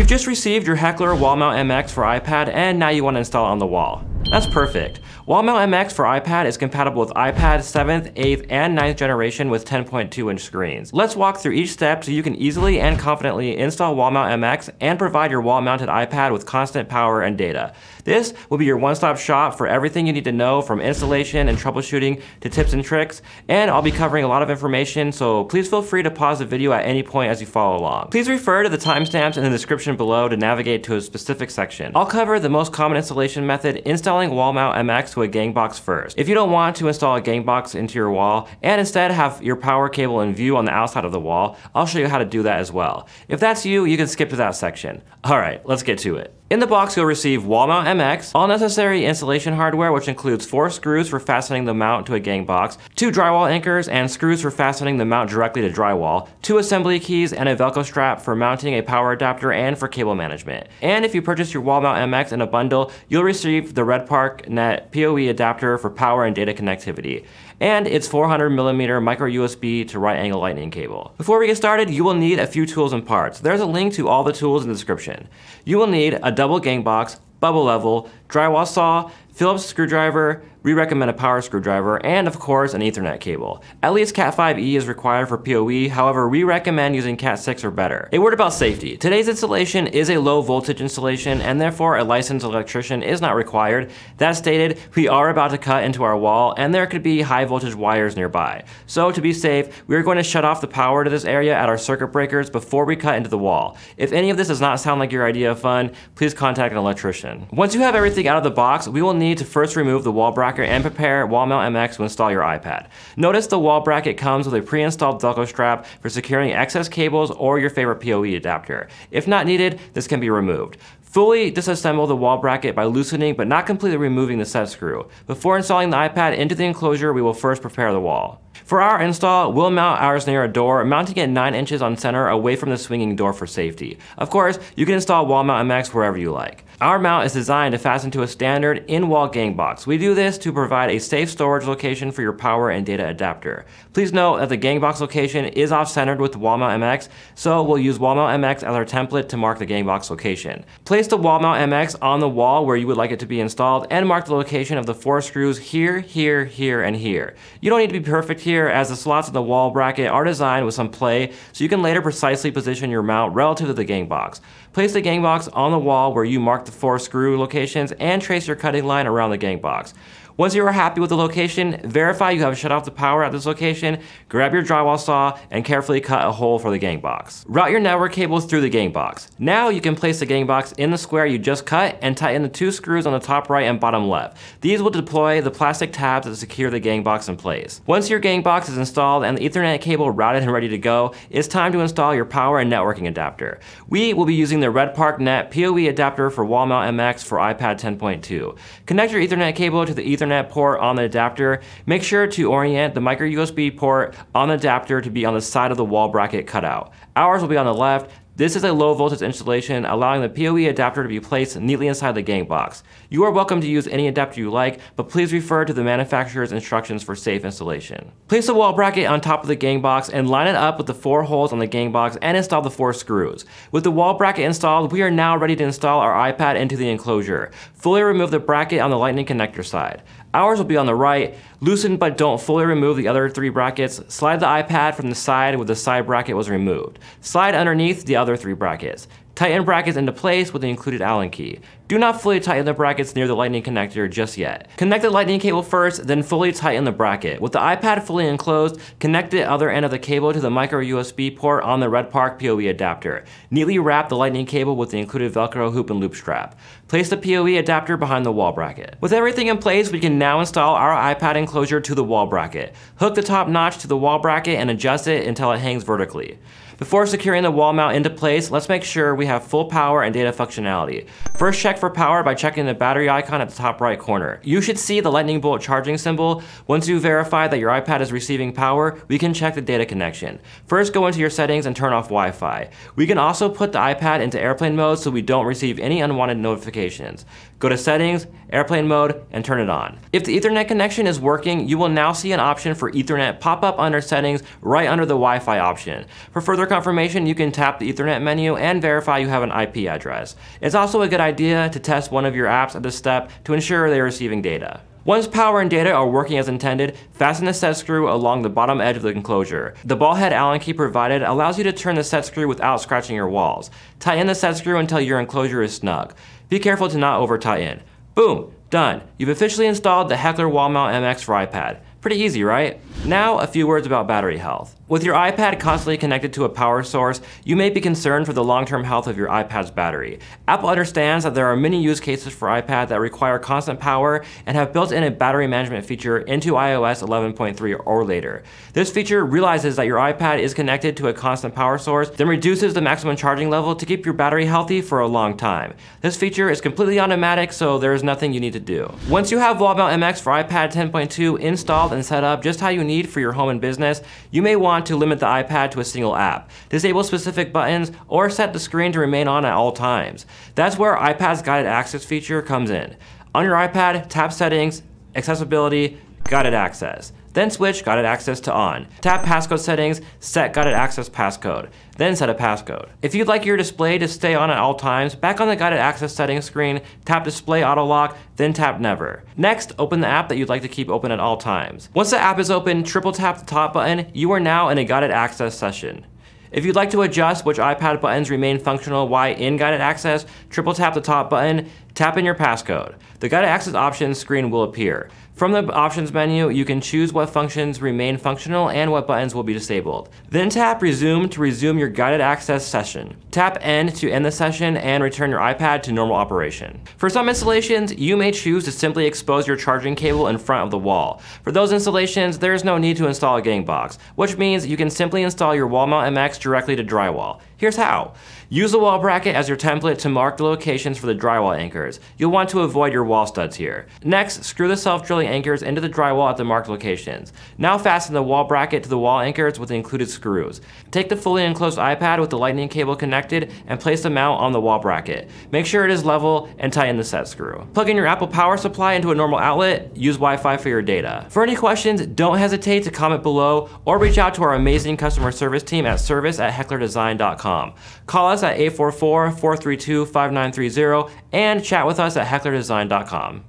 You've just received your Heckler Wall Mount MX for iPad and now you want to install it on the wall. That's perfect. Wall Mount MX for iPad is compatible with iPad 7th, 8th, and 9th generation with 10.2-inch screens. Let's walk through each step so you can easily and confidently install Wall Mount MX and provide your wall-mounted iPad with constant power and data. This will be your one-stop shop for everything you need to know from installation and troubleshooting to tips and tricks, and I'll be covering a lot of information, so please feel free to pause the video at any point as you follow along. Please refer to the timestamps in the description below to navigate to a specific section. I'll cover the most common installation method, installing Wall Mount MX to a gang box first. If you don't want to install a gang box into your wall and instead have your power cable in view on the outside of the wall, I'll show you how to do that as well. If that's you, you can skip to that section. Alright, let's get to it. In the box, you'll receive Wall Mount MX, all necessary installation hardware, which includes 4 screws for fastening the mount to a gang box, 2 drywall anchors and screws for fastening the mount directly to drywall, 2 assembly keys, and a Velcro strap for mounting a power adapter and for cable management. And if you purchase your Wall Mount MX in a bundle, you'll receive the Redpark Net PoE adapter for power and data connectivity, and its 400mm micro USB to right angle lightning cable. Before we get started, you will need a few tools and parts. There's a link to all the tools in the description. You will need a double gang box, bubble level, drywall saw, Phillips screwdriver, we recommend a power screwdriver, and of course an Ethernet cable. At least Cat5e is required for PoE, however we recommend using Cat6 or better. A word about safety. Today's installation is a low voltage installation and therefore a licensed electrician is not required. That stated, we are about to cut into our wall and there could be high voltage wires nearby. So to be safe, we are going to shut off the power to this area at our circuit breakers before we cut into the wall. If any of this does not sound like your idea of fun, please contact an electrician. Once you have everything out of the box, we will need to first remove the wall bracket and prepare Wall Mount MX to install your iPad. Notice the wall bracket comes with a pre-installed Velcro strap for securing excess cables or your favorite PoE adapter. If not needed, this can be removed. Fully disassemble the wall bracket by loosening but not completely removing the set screw. Before installing the iPad into the enclosure, we will first prepare the wall. For our install, we'll mount ours near a door, mounting it 9 inches on center away from the swinging door for safety. Of course, you can install Wall Mount MX wherever you like. Our mount is designed to fasten to a standard in-wall gang box. We do this to provide a safe storage location for your power and data adapter. Please note that the gang box location is off-centered with the Wall Mount MX, so we'll use Wall Mount MX as our template to mark the gang box location. Place the Wall Mount MX on the wall where you would like it to be installed and mark the location of the 4 screws here, here, here, and here. You don't need to be perfect here as the slots of the wall bracket are designed with some play so you can later precisely position your mount relative to the gang box. Place the gang box on the wall where you mark the 4 screw locations and trace your cutting line around the gang box. Once you are happy with the location, verify you have shut off the power at this location, grab your drywall saw, and carefully cut a hole for the gang box. Route your network cables through the gang box. Now you can place the gang box in the square you just cut and tighten the 2 screws on the top right and bottom left. These will deploy the plastic tabs that secure the gang box in place. Once your gang box is installed and the Ethernet cable routed and ready to go, it's time to install your power and networking adapter. We will be using the Redpark Net PoE adapter for Wall Mount MX for iPad 10.2. Connect your Ethernet cable to the Ethernet port on the adapter. Make sure to orient the micro USB port on the adapter to be on the side of the wall bracket cutout. Ours will be on the left. This is a low voltage installation, allowing the PoE adapter to be placed neatly inside the gang box. You are welcome to use any adapter you like, but please refer to the manufacturer's instructions for safe installation. Place the wall bracket on top of the gang box and line it up with the 4 holes on the gang box and install the 4 screws. With the wall bracket installed, we are now ready to install our iPad into the enclosure. Fully remove the bracket on the lightning connector side. Ours will be on the right. Loosen but don't fully remove the other 3 brackets. Slide the iPad from the side where the side bracket was removed. Slide underneath the other 3 brackets. Tighten brackets into place with the included Allen key. Do not fully tighten the brackets near the lightning connector just yet. Connect the lightning cable first, then fully tighten the bracket. With the iPad fully enclosed, connect the other end of the cable to the micro USB port on the Redpark PoE adapter. Neatly wrap the lightning cable with the included Velcro hoop and loop strap. Place the PoE adapter behind the wall bracket. With everything in place, we can now install our iPad enclosure to the wall bracket. Hook the top notch to the wall bracket and adjust it until it hangs vertically. Before securing the wall mount into place, let's make sure we have full power and data functionality. First, check for power by checking the battery icon at the top right corner. You should see the lightning bolt charging symbol. Once you verify that your iPad is receiving power, we can check the data connection. First, go into your settings and turn off Wi-Fi. We can also put the iPad into airplane mode so we don't receive any unwanted notifications. Go to Settings, Airplane Mode, and turn it on. If the Ethernet connection is working, you will now see an option for Ethernet pop up under Settings right under the Wi-Fi option. For further confirmation, you can tap the Ethernet menu and verify you have an IP address. It's also a good idea to test one of your apps at this step to ensure they are receiving data. Once power and data are working as intended, fasten the set screw along the bottom edge of the enclosure. The ball head Allen key provided allows you to turn the set screw without scratching your walls. Tighten the set screw until your enclosure is snug. Be careful to not over tighten. Boom! Done! You've officially installed the Heckler Wall Mount MX for iPad. Pretty easy, right? Now, a few words about battery health. With your iPad constantly connected to a power source, you may be concerned for the long-term health of your iPad's battery. Apple understands that there are many use cases for iPad that require constant power and have built in a battery management feature into iOS 11.3 or later. This feature realizes that your iPad is connected to a constant power source, then reduces the maximum charging level to keep your battery healthy for a long time. This feature is completely automatic, so there is nothing you need to do. Once you have Wall Mount MX for iPad 10.2 installed and set up just how you need for your home and business, you may want to limit the iPad to a single app, disable specific buttons, or set the screen to remain on at all times. That's where iPad's guided access feature comes in. On your iPad, tap Settings, Accessibility, Guided Access. Then switch Guided Access to On. Tap Passcode Settings, set Guided Access passcode. Then set a passcode. If you'd like your display to stay on at all times, back on the Guided Access settings screen, tap Display Auto Lock, then tap Never. Next, open the app that you'd like to keep open at all times. Once the app is open, triple tap the top button. You are now in a Guided Access session. If you'd like to adjust which iPad buttons remain functional while in Guided Access, triple tap the top button, tap in your passcode. The Guided Access options screen will appear. From the options menu, you can choose what functions remain functional and what buttons will be disabled. Then tap Resume to resume your Guided Access session. Tap End to end the session and return your iPad to normal operation. For some installations, you may choose to simply expose your charging cable in front of the wall. For those installations, there is no need to install a gang box, which means you can simply install your Wall Mount MX directly to Drywall. Here's how. Use the wall bracket as your template to mark the locations for the drywall anchors. You'll want to avoid your wall studs here. Next, screw the self-drilling anchors into the drywall at the marked locations. Now fasten the wall bracket to the wall anchors with the included screws. Take the fully enclosed iPad with the lightning cable connected and place the mount on the wall bracket. Make sure it is level and tighten the set screw. Plug in your Apple power supply into a normal outlet. Use Wi-Fi for your data. For any questions, don't hesitate to comment below or reach out to our amazing customer service team at service@hecklerdesign.com. Call us at 844-432-5930 and chat with us at hecklerdesign.com.